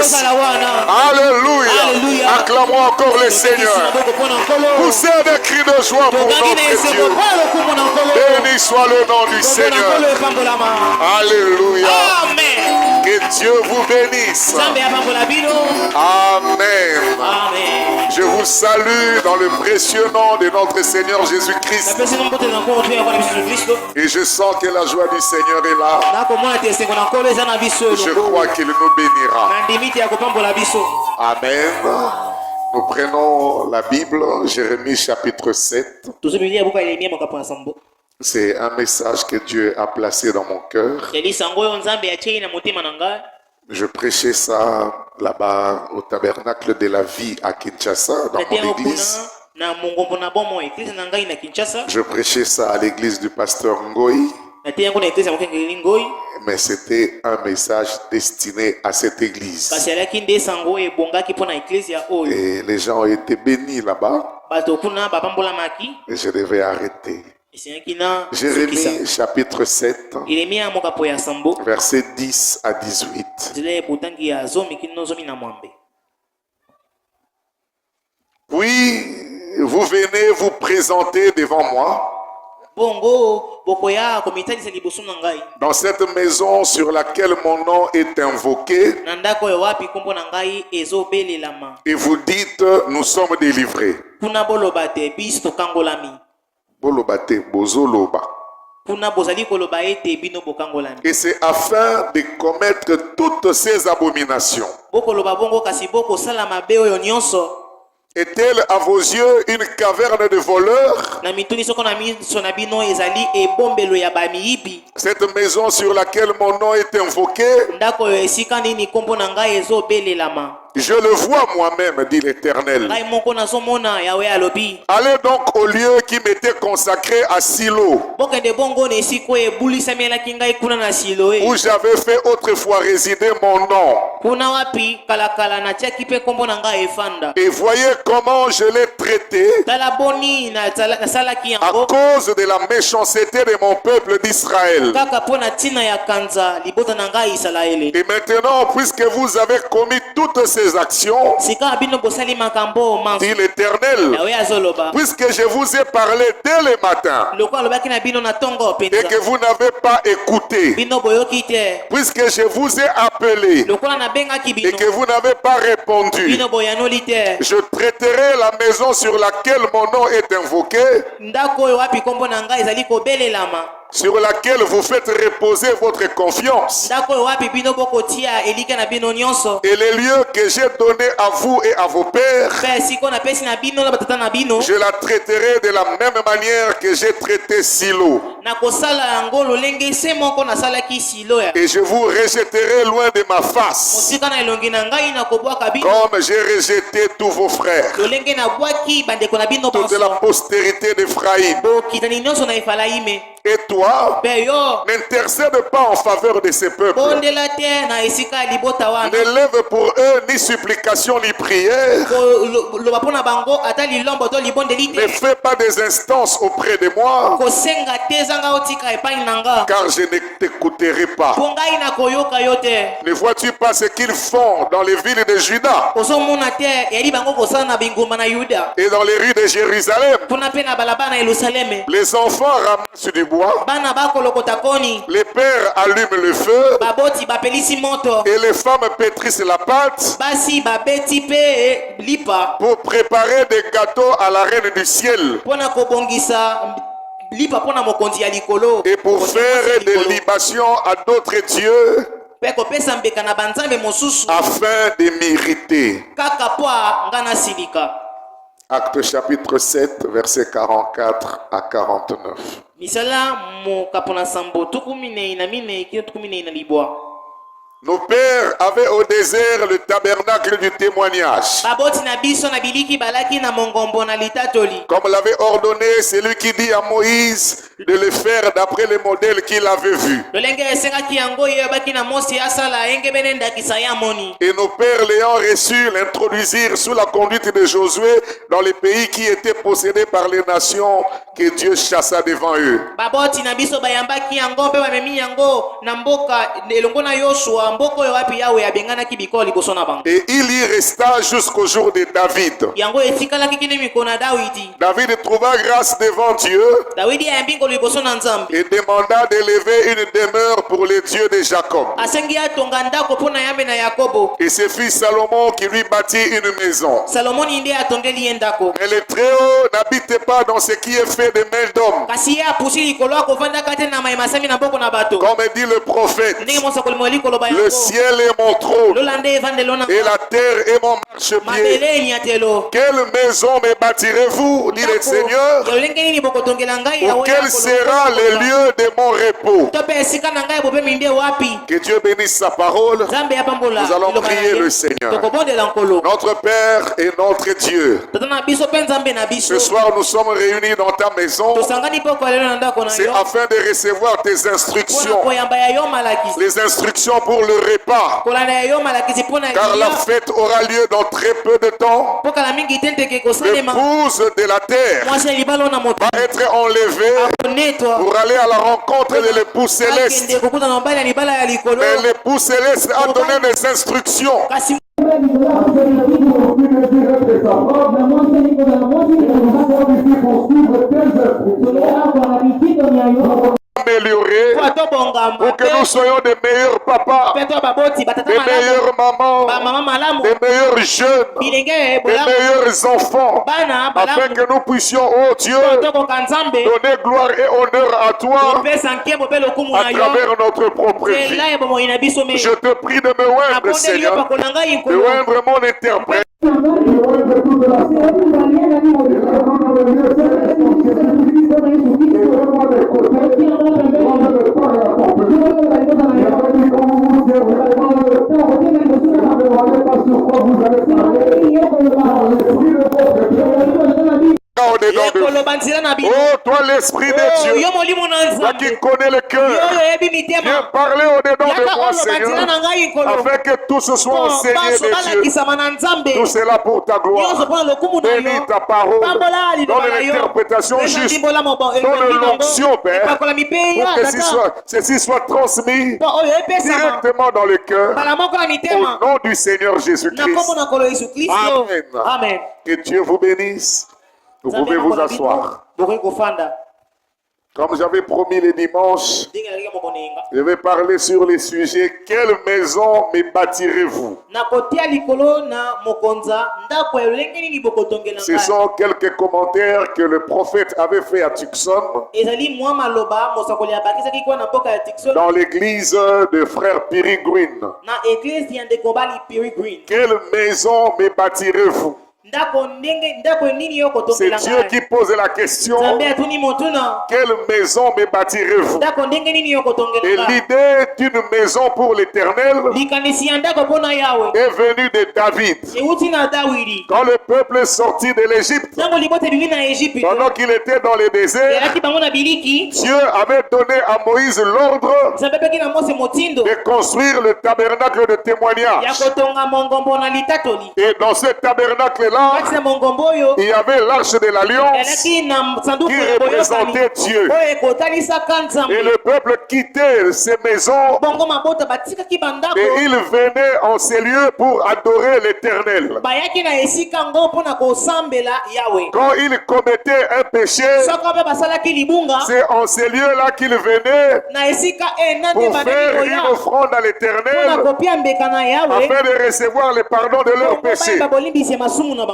grâce. Alléluia. Acclamons encore le Seigneur. Poussez des cris de joie pour notre Dieu. Béni soit le nom du Seigneur. Alléluia. Que Dieu vous bénisse. Amen. Je vous salue dans le précieux nom de notre Seigneur Jésus-Christ. Et je sens que la joie du Seigneur est là. Je crois qu'il nous bénira. Amen. Nous prenons la Bible, Jérémie chapitre 7. C'est un message que Dieu a placé dans mon cœur. Je prêchais ça là-bas au tabernacle de la vie à Kinshasa, dans mon église. Je prêchais ça à l'église du pasteur Ngoï. Mais c'était un message destiné à cette église. Et les gens ont été bénis là-bas. Et je devais arrêter. Jérémie chapitre 7, versets 10 à 18. Puis vous venez vous présenter devant moi dans cette maison sur laquelle mon nom est invoqué, et vous dites, nous sommes délivrés. Et c'est afin de commettre toutes ces abominations. Est-elle à vos yeux une caverne de voleurs? Cette maison sur laquelle mon nom est invoqué, je le vois moi-même, dit l'Éternel. Allez donc au lieu qui m'était consacré à Silo, où j'avais fait autrefois résider mon nom. Et voyez comment je l'ai traité à cause de la méchanceté de mon peuple d'Israël. Et maintenant, puisque vous avez commis toutes ces actions, dit l'Éternel, puisque je vous ai parlé dès le matin et que vous n'avez pas écouté, puisque je vous ai appelé et que vous n'avez pas répondu, je traiterai la maison sur laquelle mon nom est invoqué, sur laquelle vous faites reposer votre confiance, et les lieux que j'ai donnés à vous et à vos pères, je la traiterai de la même manière que j'ai traité Silo. Et je vous rejetterai loin de ma face, comme j'ai rejeté tous vos frères, toute la postérité d'Ephraïm. Et toi, n'intercède pas en faveur de ces peuples. N'élève pour eux ni supplication ni prière. Ne fais pas des instances auprès de moi, car je ne t'écouterai pas. Ne vois-tu pas ce qu'ils font dans les villes de Juda et dans les rues de Jérusalem? Les enfants ramassent du bois, les pères allument le feu et les femmes pétrissent la pâte pour préparer des gâteaux à la reine du ciel et pour faire des libations à d'autres dieux afin de m'irriter. Acte chapitre 7, versets 44 à 49. Nos pères avaient au désert le tabernacle du témoignage, comme l'avait ordonné celui qui dit à Moïse de le faire d'après le modèle qu'il avait vu. Et nos pères l'ayant reçu l'introduisirent sous la conduite de Josué dans les pays qui étaient possédés par les nations que Dieu chassa devant eux. Et il y resta jusqu'au jour de David. David trouva grâce devant Dieu et demanda d'élever une demeure pour les dieux de Jacob. Et c'est fils Salomon qui lui bâtit une maison. Mais le Très-Haut n'habite pas dans ce qui est fait de main d'homme. Comme dit le prophète, le ciel est mon trône et la terre est mon marchepied. Quelle maison me bâtirez-vous, dit le Seigneur, ou quel sera le lieu de mon repos? Que Dieu bénisse sa parole. Nous allons prier le Seigneur. Notre Père et notre Dieu, ce soir nous sommes réunis dans ta maison. C'est afin de recevoir tes instructions. Les instructions pour le repas. Car la fête aura lieu dans très peu de temps. L'épouse de la terre va être enlevée pour aller à la rencontre de l'époux céleste. Mais l'époux céleste a donné des instructions. Améliorer pour que nous soyons des meilleurs papas, des meilleures mamans, des meilleurs jeunes, des meilleurs enfants, afin que nous puissions, oh Dieu, donner gloire et honneur à toi à travers notre propre vie. Je te prie de me oindre, Seigneur, de oindre mon interprète. Oh, toi l'Esprit de Dieu, toi qui connais le cœur, viens parler au-dedans de moi, Seigneur, afin que tout ce soit enseigné de Dieu. Tout cela pour ta gloire. Bénis ta parole. Donne l'interprétation juste. Donne l'onction, Père, pour que ceci soit transmis directement dans le cœur. Au nom du Seigneur Jésus-Christ. Amen. Amen. Que Dieu vous bénisse. Vous pouvez vous asseoir. Comme j'avais promis le dimanche, je vais parler sur le sujet « Quelle maison me bâtirez-vous » Ce sont quelques commentaires que le prophète avait fait à Tucson dans l'église de frère Peregrine. « Quelle maison me bâtirez-vous » C'est Dieu qui pose la question. Quelle maison me bâtirez-vous? Et l'idée d'une maison pour l'Éternel est venue de David. Quand le peuple est sorti de l'Égypte, pendant qu'il était dans le désert, Dieu avait donné à Moïse l'ordre de construire le tabernacle de témoignage. Et dans ce tabernacle-là, il y avait l'arche de l'alliance qui représentait Dieu. Et le peuple quittait ses maisons et il venait en ces lieux pour adorer l'Éternel. Quand il commettait un péché, c'est en ces lieux-là qu'il venait pour faire une offrande à l'Éternel afin de recevoir le pardon de leurs péchés.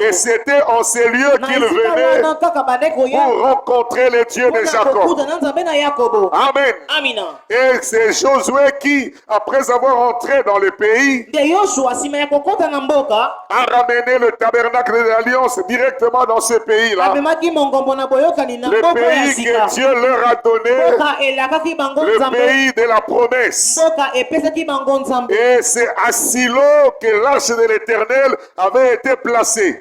Et c'était en ces lieux qu'il venait pour rencontrer le Dieu de Jacob. Amen. Et c'est Josué qui, après avoir entré dans le pays, a ramené le tabernacle de l'Alliance directement dans ce pays-là. Le pays que Dieu leur a donné, le pays de la promesse. Et c'est à Silo que l'arche de l'Éternel avait été placée.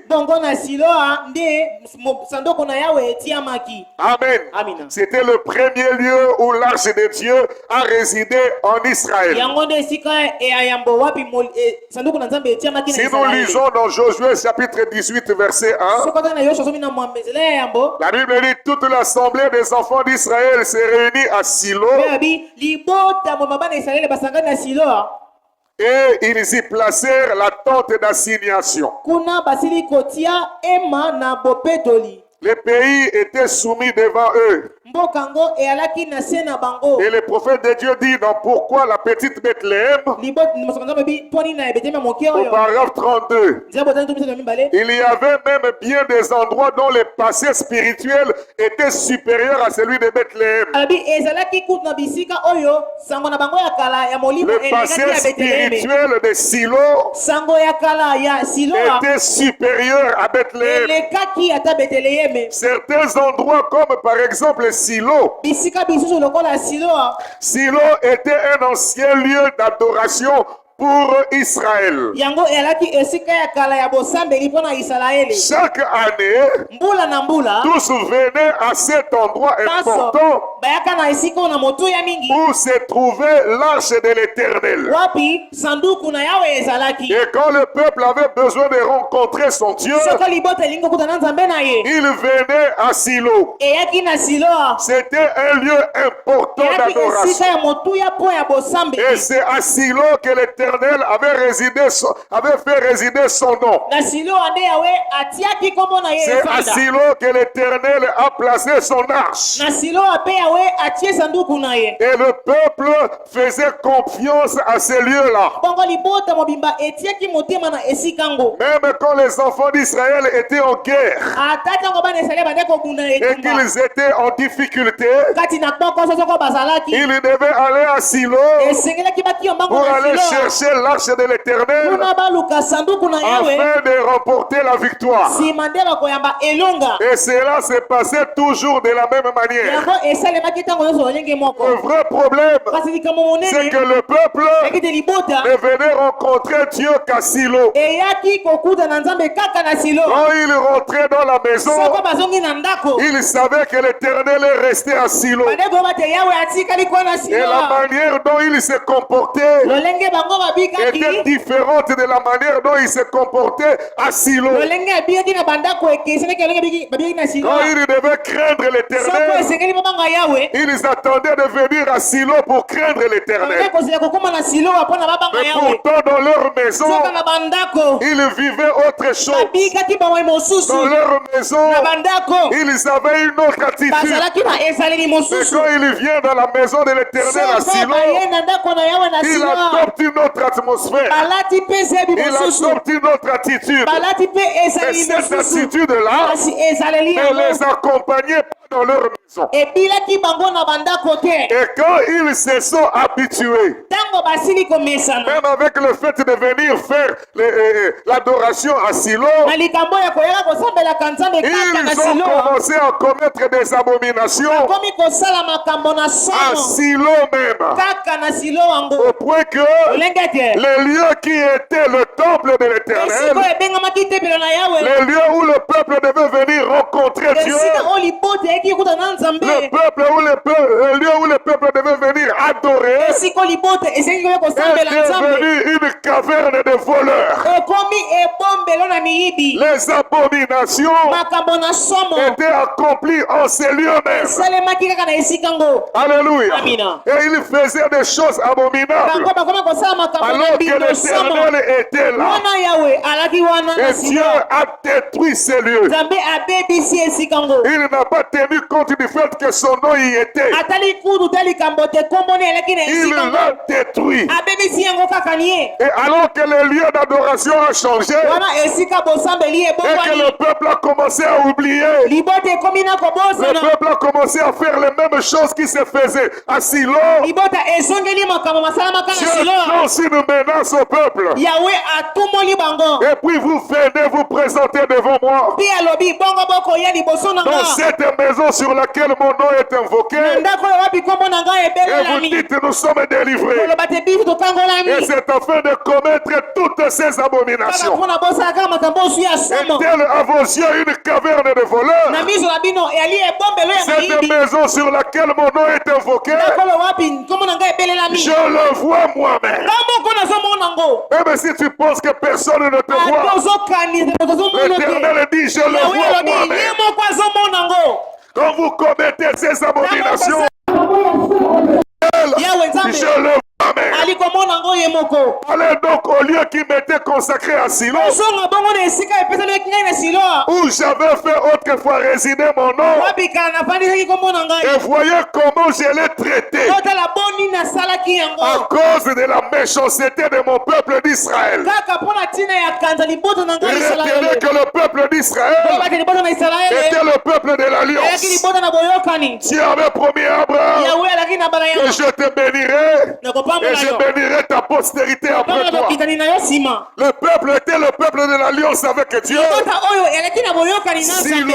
Amen. C'était le premier lieu où l'arche de Dieu a résidé en Israël. Si nous lisons dans Josué chapitre 18 verset 1, la Bible dit toute l'assemblée des enfants d'Israël s'est réunie à Silo Et ils y placèrent la tente d'assignation. Les pays étaient soumis devant eux. Et le prophète de Dieu dit, donc pourquoi la petite Bethléem, au paragraphe 32, il y avait même bien des endroits dont le passé spirituel était supérieur à celui de Bethléem. Le passé spirituel de Silo était supérieur à Bethléem. Certains endroits comme par exemple Silo. Silo était un ancien lieu d'adoration pour Israël. Chaque année, tous venaient à cet endroit important où se trouvait l'arche de l'Éternel. Et quand le peuple avait besoin de rencontrer son Dieu, il venait à Silo. C'était un lieu important d'adoration. Et c'est à Silo que l'Éternel avait fait résider son nom. C'est à Silo que l'Éternel a placé son arche. Et le peuple faisait confiance à ces lieux-là. Même quand les enfants d'Israël étaient en guerre et qu'ils étaient en difficulté, ils devaient aller à Silo pour aller chercher l'arche de l'Éternel afin de remporter la victoire. Et cela se passait toujours de la même manière. Le vrai problème, c'est que le peuple ne venait rencontrer Dieu qu'à Silo. Quand il rentrait dans la maison, il savait que l'Éternel est resté à Silo. Et la manière dont il se comportait était différente de la manière dont il se comportait à Silo. Quand il devait craindre l'Éternel, ils attendaient de venir à Silo pour craindre l'Éternel. Mais pourtant, dans leur maison, ils vivaient autre chose. Dans leur maison, ils avaient une autre attitude. Mais quand il vient dans la maison de l'Éternel à Silo, il adopte une autre atmosphère. Il adopte une autre attitude. Et cette attitude-là ne les accompagnait pas dans leur maison. Et quand ils se sont habitués, même avec le fait de venir faire l'adoration à Silo, ils ont commencé à commettre des abominations à Silo même, au point que les lieux qui étaient le temple de l'Éternel, les lieux où le peuple devait venir rencontrer Dieu, le peuple où le lieu où le peuple devait venir adorer, est devenu une caverne de voleurs. Les abominations étaient accomplies en ces lieux même. Alléluia. Et ils faisaient des choses abominables alors que l'Éternel était là. Et Dieu a détruit ces lieux. Il n'a pas tenu compte du fait que son nom y était. Il l'a détruit. Et alors que le lieu d'adoration a changé, et que le peuple a commencé à oublier, le peuple a commencé à faire les mêmes choses qui se faisaient à Silo, Dieu lance une menace au peuple. Et puis vous venez vous présenter devant moi dans cette maison sur laquelle mon nom est invoqué, et vous dites nous sommes délivrés. Et c'est afin de commettre toutes ces abominations. Est-elle à vos yeux une caverne de voleurs? Cette maison sur laquelle mon nom est invoqué, je le vois moi-même. Même si tu penses que personne ne te voit, l'Éternel dit je le vois moi-même. Quand vous commettez ces abominations, je le vois. Amen. Allez donc au lieu qui m'était consacré à Silo, où j'avais fait autrefois résider mon nom, et voyez comment je l'ai traité à cause de la méchanceté de mon peuple d'Israël. Retenez que le peuple d'Israël était le peuple de l'alliance. Dieu avait promis à Abraham que je te bénirai et je bénirai ta postérité après toi. Le peuple était le peuple de l'alliance avec Dieu. Silo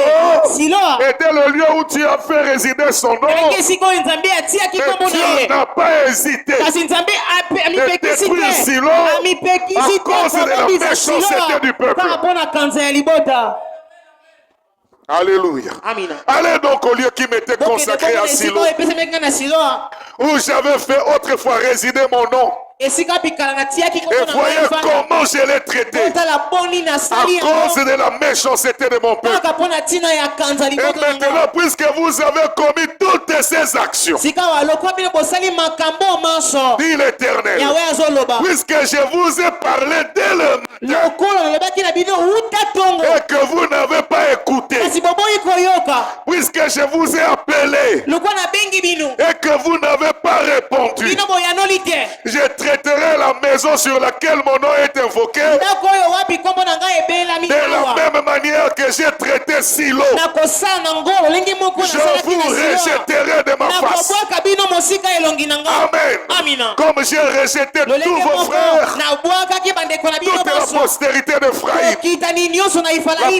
était le lieu où Dieu a fait résider son nom. Et Dieu n'a pas hésité de détruire Silo à cause de la méchanceté du peuple. Alléluia. Allez donc au lieu qui m'était consacré à Silo, où j'avais fait autrefois résider mon nom. Et voyez comment je l'ai traité à cause de la méchanceté de mon peuple. Et maintenant, puisque vous avez commis toutes ces actions, dit l'Éternel, puisque je vous ai parlé dès le matin et que vous n'avez pas écouté, puisque je vous ai appelé et que vous n'avez pas répondu, je traiterai la maison sur laquelle mon nom est invoqué de la même manière que j'ai traité Silo. Je vous rejetterai de ma face. Amen. Comme j'ai rejeté tous vos frères, toute la postérité d'Ephraïm.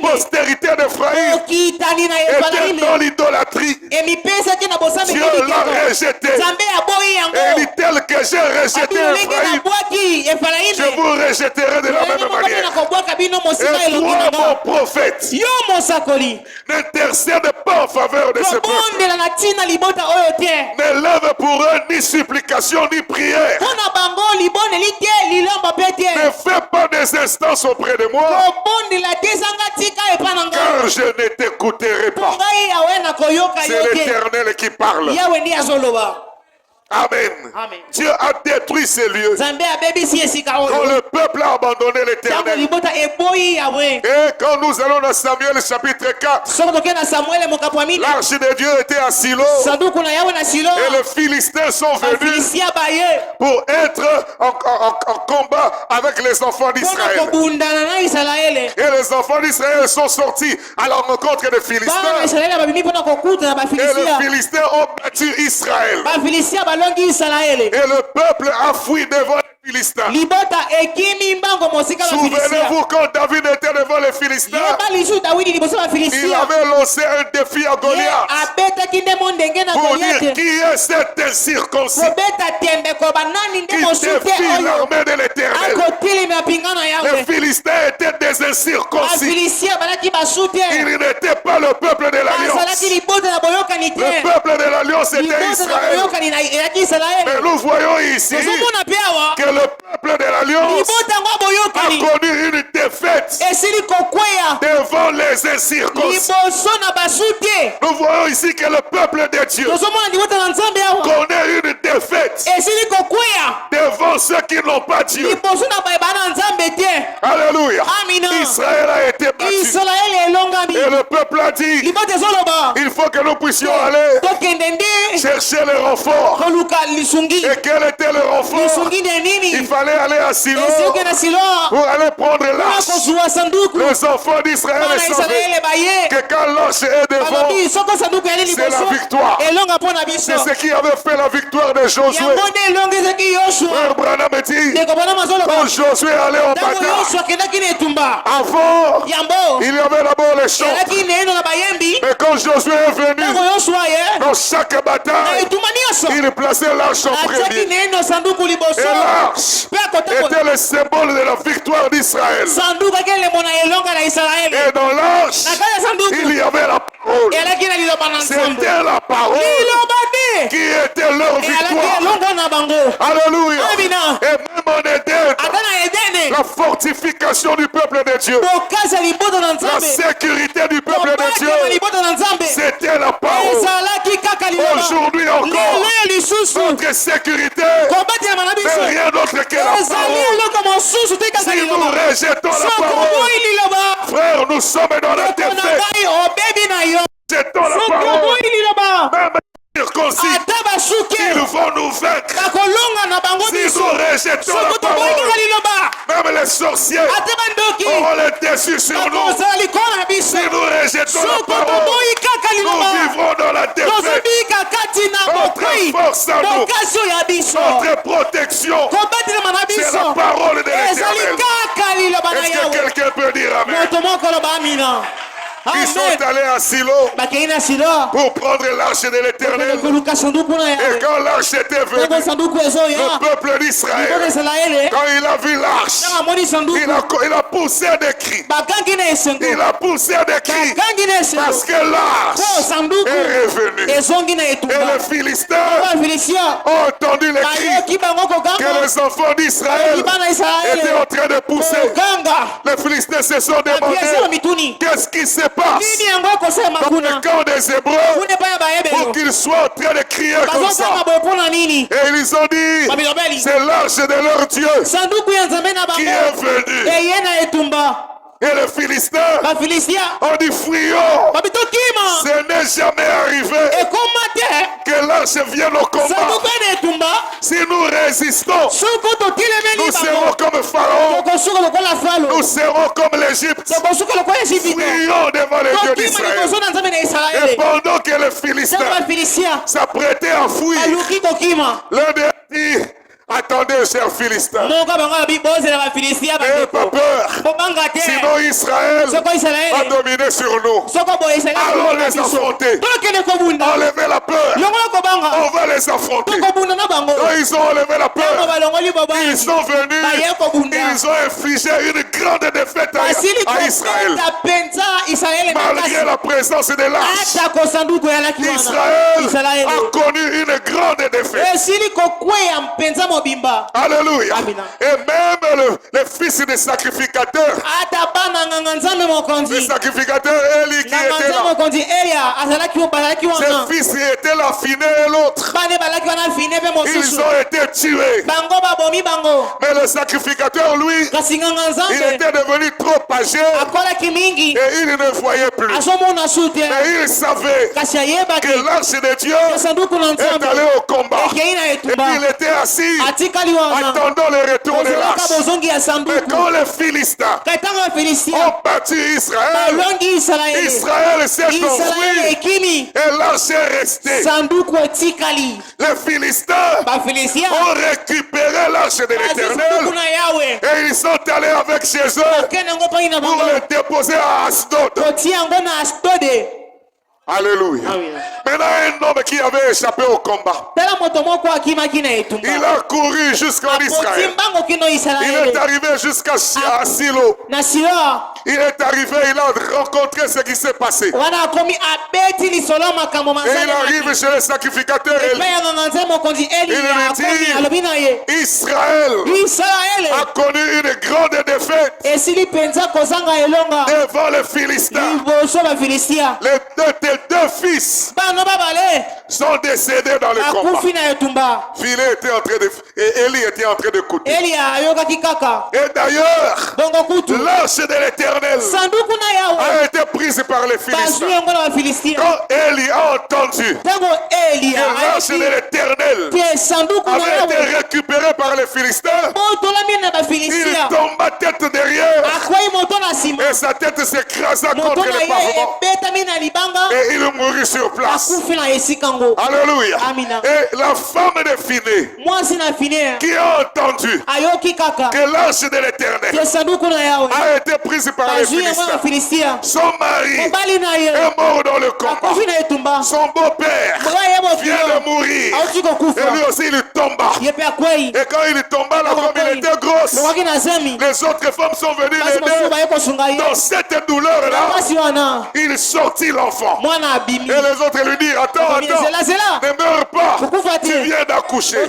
La postérité d'Ephraïm était dans l'idolâtrie. Dieu l'a rejeté. Et il est tel que j'ai rejeté Ephraïm, je vous rejetterai de la même manière. Et toi, mon prophète, n'intercède pas en faveur de ce peuple. N'élève pour eux ni supplication ni prière. Ne fais pas des instances auprès de moi, car je ne t'écouterai pas. C'est l'Éternel qui parle. Amen. Dieu a détruit ces lieux. Quand le peuple a abandonné l'Éternel. Et quand nous allons dans Samuel chapitre 4, l'arche de Dieu était à Silo. Et les Philistins sont venus pour être en combat avec les enfants d'Israël. Et les enfants d'Israël sont sortis à la rencontre des Philistins. Et les Philistins ont battu Israël. Et le peuple a fui devant les Philistins. Souvenez-vous quand David était devant les Philistins, il avait lancé un défi à Goliath pour dire qui est cet incirconcis qui défie l'armée de l'Éternel. Les Philistins étaient des incirconcis. Ils n'étaient pas le peuple de l'Alliance. Le peuple de l'Alliance était Israël. Mais nous voyons ici que le peuple de l'Alliance a connu une défaite devant les incirconcis. Nous voyons ici que le peuple de Dieu connaît une défaite devant ceux qui n'ont pas Dieu. Alléluia. Israël a été battu. Et le peuple a dit, il faut que nous puissions aller chercher le renfort. Et quel était le renfort? Il fallait aller à Silo pour aller prendre l'arche. Les enfants d'Israël savaient que quand l'arche est devant, c'est la victoire. C'est ce qui avait fait la victoire de Josué. Frère Branham dit, quand Josué allait en bataille, avant, il y avait d'abord les chants. Mais quand Josué est venu, dans chaque bataille, il plaçait l'arche en premier. Et l'arche était le symbole de la victoire d'Israël. Et dans l'arche, il y avait la parole. C'était la parole qui était leur victoire. Alléluia. Et même en Éden, La fortification du peuple de Dieu. La sécurité du peuple de Dieu. C'était la parole. Aujourd'hui encore, notre sécurité n'est rien d'autre que la parole. Si nous rejetons la parole, frère, nous sommes dans la défaite. Rejetons la parole. Même circoncis, ils vont nous vaincre. Si nous rejetons la parole, même les sorciers auront le dessus sur nous. Si nous rejetons la parole, nous vivrons dans la défaite. Notre force à nous, notre protection, c'est la parole de l'Éternel. Est-ce que quelqu'un peut dire amen? Ils sont allés à Silo pour prendre l'arche de l'Éternel. Et quand l'arche était venue, le peuple d'Israël, quand il a vu l'arche, il a poussé des cris. Il a poussé des cris parce que l'arche est revenue. Et les Philistins ont entendu les cris que les enfants d'Israël étaient en train de pousser. Les Philistins se sont demandé qu'est-ce qui s'est passé dans le camp des Hébreux pour qu'ils soient en train de crier comme ça. Et ils ont dit, c'est l'arche de leur Dieu qui est venue. Et les Philistins ont dit, fuyons. Ce n'est jamais arrivé que l'arche vienne au combat. Si nous résistons, nous serons comme Pharaon. Nous serons comme l'Égypte. Fuyons devant les dieux d'Israël. Et pendant que les Philistins s'apprêtaient à fuir, l'un d'eux dit, attendez, chers Philistins, n'ayez pas peur, sinon Israël va dominer sur nous. Allons les affronter. Enlevez la peur, on va les affronter. Quand ils ont enlevé la peur, ils sont venus, ils ont infligé une grande défaite à Israël. Malgré la présence de l'arche, Israël a connu une grande défaite. Alléluia. Et même les fils des sacrificateurs, les sacrificateurs Eli qui était là, ses fils étaient là, Phiné et l'autre. Ils ont été tués. Mais le sacrificateur, lui, il était devenu trop âgé et il ne voyait plus. Mais il savait que l'arche de Dieu est allée au combat. Et il était assis attendant le retour de l'arche. Mais quand les Philistins ont battu Israël, Israël s'est enfui et l'arche est restée. Les Philistins ont récupéré l'arche de l'Éternel et ils sont allés avec chez eux pour le déposer à Asdod. Alléluia. Maintenant, un homme qui avait échappé au combat, il a couru jusqu'en Israël. Il est arrivé jusqu'à Silo. Il est arrivé, il a rencontré ce qui s'est passé. Et il arrive chez le sacrificateur. Il lui dit, Israël a connu une grande défaite devant les Philistins. Les deux fils sont décédés dans le combat. Eli était en train de couper. Et d'ailleurs, l'arche de l'Éternel a été prise par les Philistins. Quand Eli a entendu que l'arche de l'Éternel avait été récupérée par les Philistins, il tomba tête derrière et sa tête s'écrasa contre le pavement. Et il mourut sur place. Alléluia. Et la femme de Phiné qui a entendu que l'arche de l'Éternel a été prise par les Philistins, son mari est mort dans le combat. Son beau-père vient de mourir. Et lui aussi il tomba. Et quand il tomba, la femme il était grosse. Les autres femmes sont venues l'aider. Dans cette douleur-là, il sortit l'enfant. Et les autres lui disent, attends, ne meurs pas. Tu viens d'accoucher.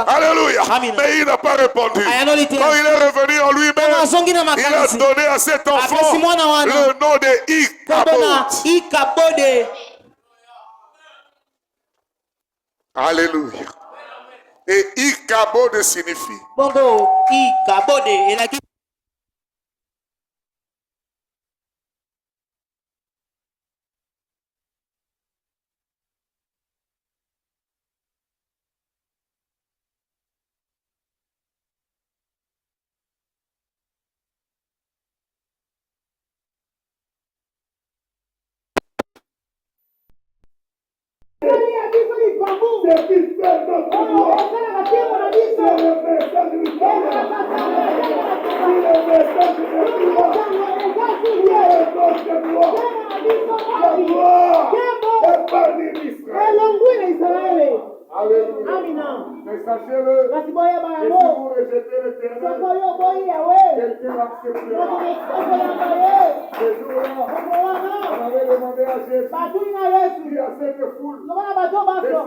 Alléluia. Mais il n'a pas répondu. Quand il est revenu en lui-même, il a donné à cet enfant le nom de Ichabod. Alléluia. Et Ichabod signifie Alléluia. Mais sachez-le, que si vous rejetez l'Éternel, quelqu'un l'acceptera. Ce jour-là, on avait demandé à Jésus, dit à cette foule, de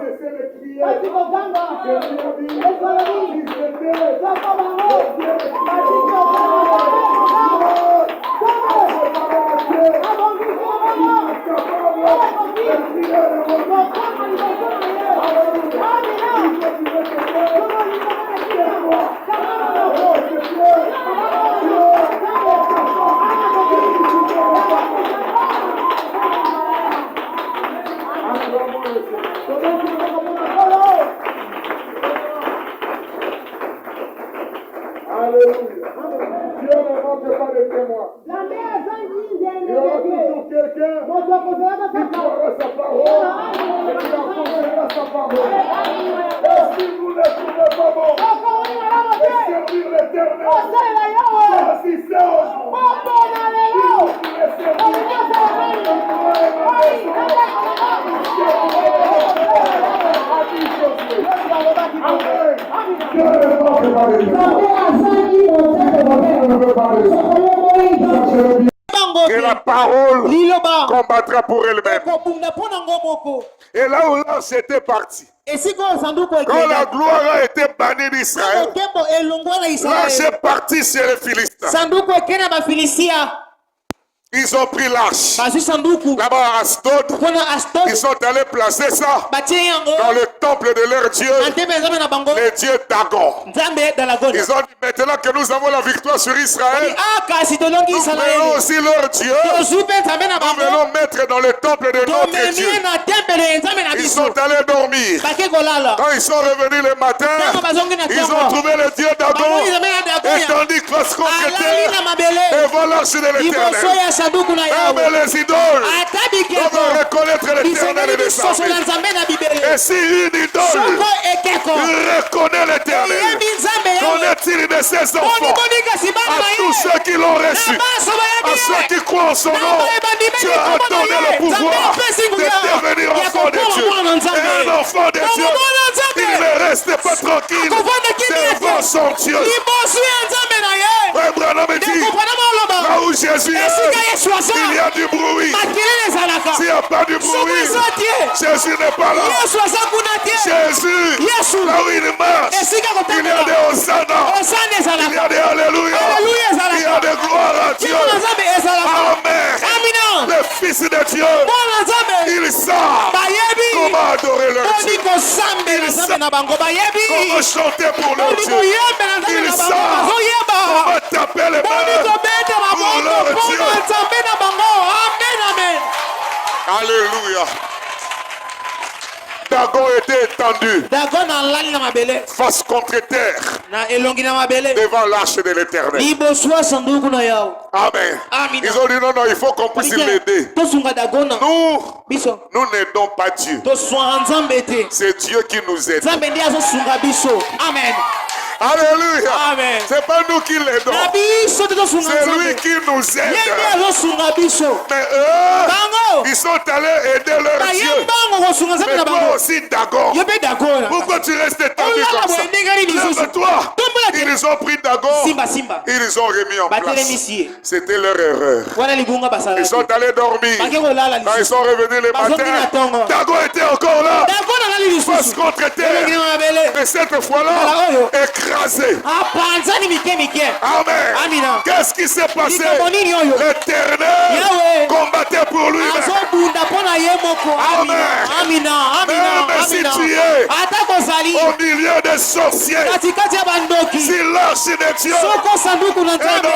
cesser de crier. Jésus a dit, si c'était Dieu ne manque pas de témoins. Il y aura toujours quelqu'un qui croira sa parole et qui accomplira sa parole. Et si vous ne trouvez pas bon de servir l'Éternel, choisissez aujourd'hui. Si vous voulez servir que la parole combattra pour elle-même. Et là où l'ange était parti, quand la gloire a été bannie d'Israël, l'ange est parti sur les Philistins. Ils ont pris l'arche. Là-bas à Asdod, ils sont allés placer ça dans le temple de leur Dieu, le Dieu Dagon. Ils ont dit maintenant que nous avons la victoire sur Israël, nous venons aussi leur Dieu, nous venons mettre dans le temple de notre Dieu. Ils sont allés dormir. Quand ils sont revenus le matin, ils ont trouvé le Dieu Dagon, et tandis que lorsqu'on était devant l'arche de l'Éternel, mais les idoles doivent reconnaître l'Éternel et les armées. Et si une idole reconnaît l'Éternel, qu'en est-il de ses enfants? À tous ceux qui l'ont reçu, à ceux qui croient en son nom, tu as donné le pouvoir de devenir enfant de Dieu. Et un enfant de Dieu, il ne reste pas tranquille devant son Dieu. Abraham dit, là où Jésus est, il y a du bruit. S'il n'y a pas du bruit, Jésus n'est pas là. Jésus, là où il marche, il y a des hosanna, il y a des alléluia, il y a des gloires à Dieu. Amen. Le Fils de Dieu, il savent comment adorer leur Dieu. Ils savent comment chanter pour leur Dieu. Ils savent comment taper les mains pour leur Dieu. Alléluia. Dagon était étendu face contre terre devant l'arche de l'Éternel. Amen. Ils ont dit non, il faut qu'on puisse l'aider. Nous n'aidons pas Dieu. C'est Dieu qui nous aide. Amen. Alléluia. Amen. C'est pas nous qui l'aidons. C'est lui qui nous aide. Mais eux, ils sont allés aider leur Dieu. Mais toi aussi, Dagon. Pourquoi tu restes étendu comme ça? Lève-toi. Ils ont pris Dagon. Ils les ont remis en place. C'était leur erreur. Ils sont allés dormir. Quand ils sont revenus le matin, Dagon était encore là. Face contre terre. Mais cette fois-là, écrasé. Amen. Qu'est-ce qui s'est passé? L'Éternel combattait pour lui. Amen. Même si tu es au milieu des sorciers, si l'arche de Dieu est dans